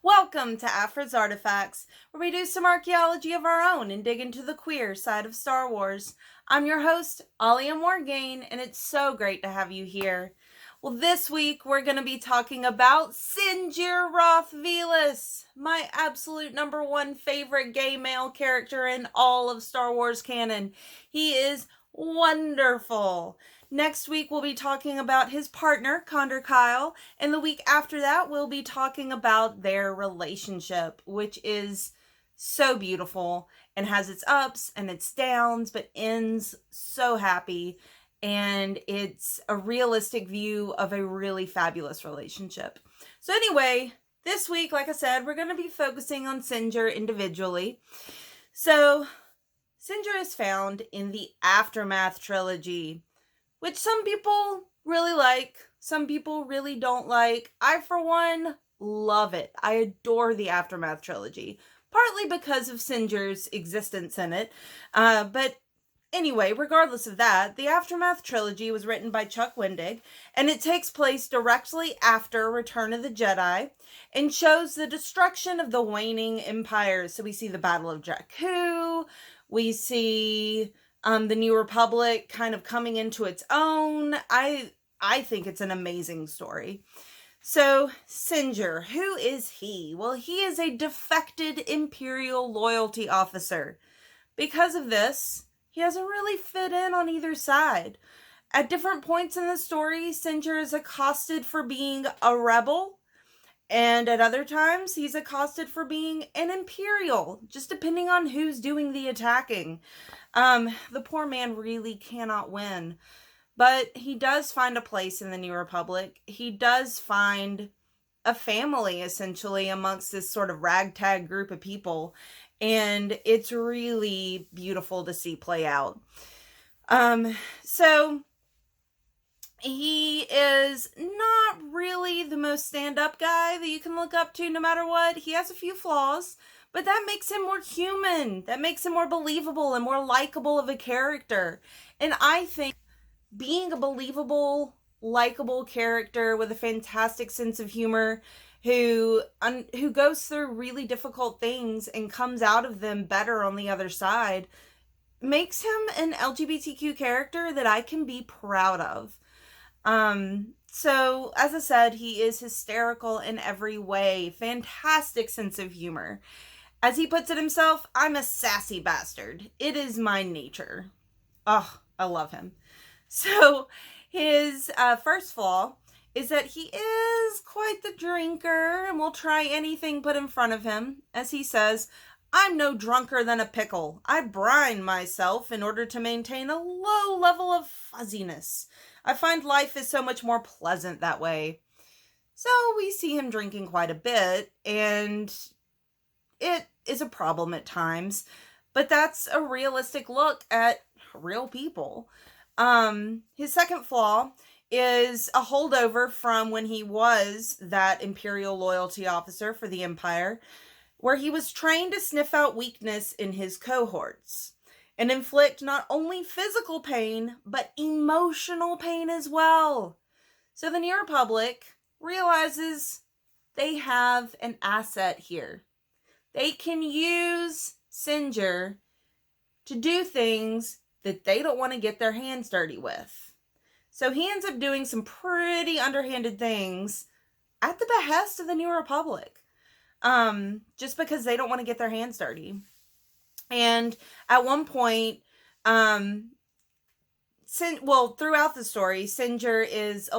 Welcome to Aphra's Artifacts, where we do some archaeology of our own and dig into the queer side of Star Wars. I'm your host, Alia Morgaine, and it's so great to have you here. Well, this week we're going to be talking about Sinjir Rath Velus, my absolute number one favorite gay male character in all of Star Wars canon. He is wonderful. Next week, we'll be talking about his partner, Conder Kyl, and the week after that, we'll be talking about their relationship, which is so beautiful and has its ups and its downs, but ends so happy, and it's a realistic view of a really fabulous relationship. So anyway, this week, like I said, we're going to be focusing on Sinjir individually. So, Sinjir is found in the Aftermath trilogy, which some people really like, some people really don't like. I, for one, love it. I adore the Aftermath trilogy, partly because of Sinjir's existence in it. But anyway, regardless of that, the Aftermath trilogy was written by Chuck Wendig, and it takes place directly after Return of the Jedi and shows the destruction of the waning empires. So we see the Battle of Jakku, we see the New Republic kind of coming into its own. I think it's an amazing story. So, Sinjir, who is he? Well, he is a defected Imperial loyalty officer. Because of this, he doesn't really fit in on either side. At different points in the story, Sinjir is accosted for being a rebel, and at other times, he's accosted for being an Imperial, just depending on who's doing the attacking. The poor man really cannot win, but he does find a place in the New Republic. He does find a family, essentially, amongst this sort of ragtag group of people, and it's really beautiful to see play out. So he is not really the most stand-up guy that you can look up to no matter what. He has a few flaws, but that makes him more human. That makes him more believable and more likable of a character. And I think being a believable, likable character with a fantastic sense of humor who goes through really difficult things and comes out of them better on the other side makes him an LGBTQ character that I can be proud of. So, as I said, he is hysterical in every way. Fantastic sense of humor. As he puts it himself, I'm a sassy bastard. It is my nature. Oh, I love him. So, his first flaw is that he is quite the drinker and will try anything put in front of him. As he says, I'm no drunker than a pickle. I brine myself in order to maintain a low level of fuzziness. I find life is so much more pleasant that way. So we see him drinking quite a bit, and it is a problem at times, but that's a realistic look at real people. His second flaw is a holdover from when he was that Imperial loyalty officer for the Empire, where he was trained to sniff out weakness in his cohorts and inflict not only physical pain, but emotional pain as well. So the New Republic realizes they have an asset here. They can use Sinjir to do things that they don't want to get their hands dirty with. So he ends up doing some pretty underhanded things at the behest of the New Republic. Just because they don't want to get their hands dirty. And at one point, throughout the story, Sinjir is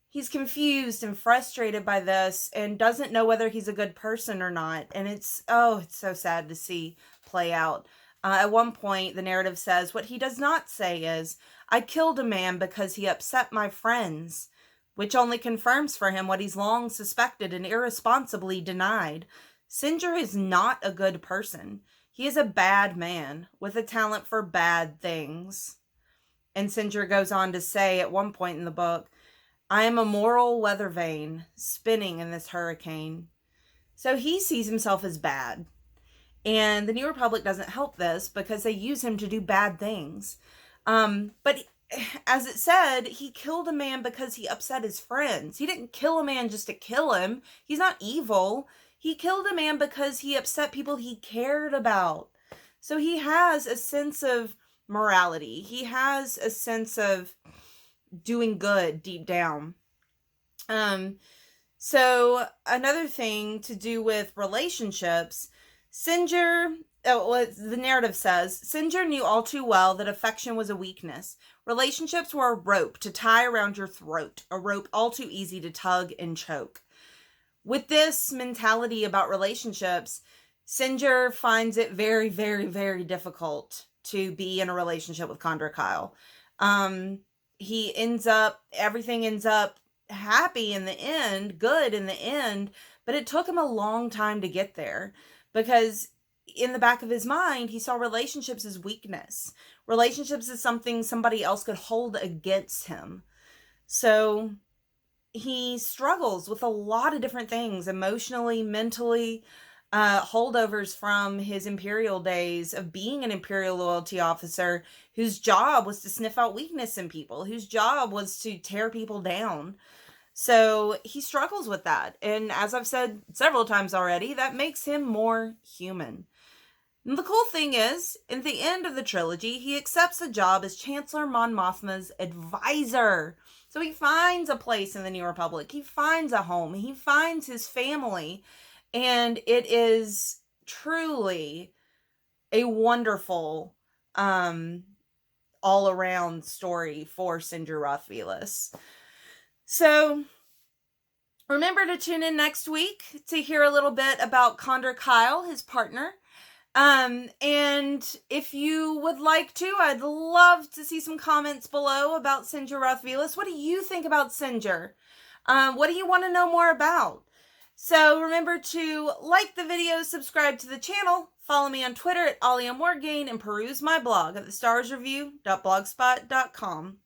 he's confused and frustrated by this and doesn't know whether he's a good person or not. And it's so sad to see play out. At one point, the narrative says, what he does not say is, I killed a man because he upset my friends, which only confirms for him what he's long suspected and irresponsibly denied. Sinjir is not a good person. He is a bad man with a talent for bad things. And Sinjir goes on to say at one point in the book, I am a moral weather vane spinning in this hurricane. So he sees himself as bad. And the New Republic doesn't help this because they use him to do bad things. But as it said, he killed a man because he upset his friends. He didn't kill a man just to kill him. He's not evil. He killed a man because he upset people he cared about. So he has a sense of morality. He has a sense of doing good deep down. So another thing to do with relationships, Sinjir, the narrative says, Sinjir knew all too well that affection was a weakness. Relationships were a rope to tie around your throat, a rope all too easy to tug and choke. With this mentality about relationships, Sinjir finds it very, very, very difficult to be in a relationship with Conder Kyl. Everything ends up happy in the end, good in the end, but it took him a long time to get there because in the back of his mind, he saw relationships as weakness. Relationships as something somebody else could hold against him. So he struggles with a lot of different things, emotionally, mentally, holdovers from his Imperial days of being an Imperial loyalty officer whose job was to sniff out weakness in people, whose job was to tear people down. So he struggles with that. And as I've said several times already, that makes him more human. And the cool thing is, in the end of the trilogy, he accepts a job as Chancellor Mon Mothma's advisor. So he finds a place in the New Republic. He finds a home. He finds his family. And it is truly a wonderful all-around story for Sinjir Rath Velus. So remember to tune in next week to hear a little bit about Conder Kyl, his partner. And if you would like to, I'd love to see some comments below about Sinjir Rath Velus. What do you think about Sinjir? What do you want to know more about? So remember to like the video, subscribe to the channel, follow me on Twitter at AliaMorgain, and peruse my blog at thestarsreview.blogspot.com.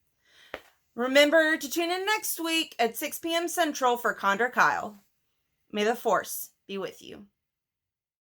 Remember to tune in next week at 6 p.m. Central for Conder Kyl. May the Force be with you.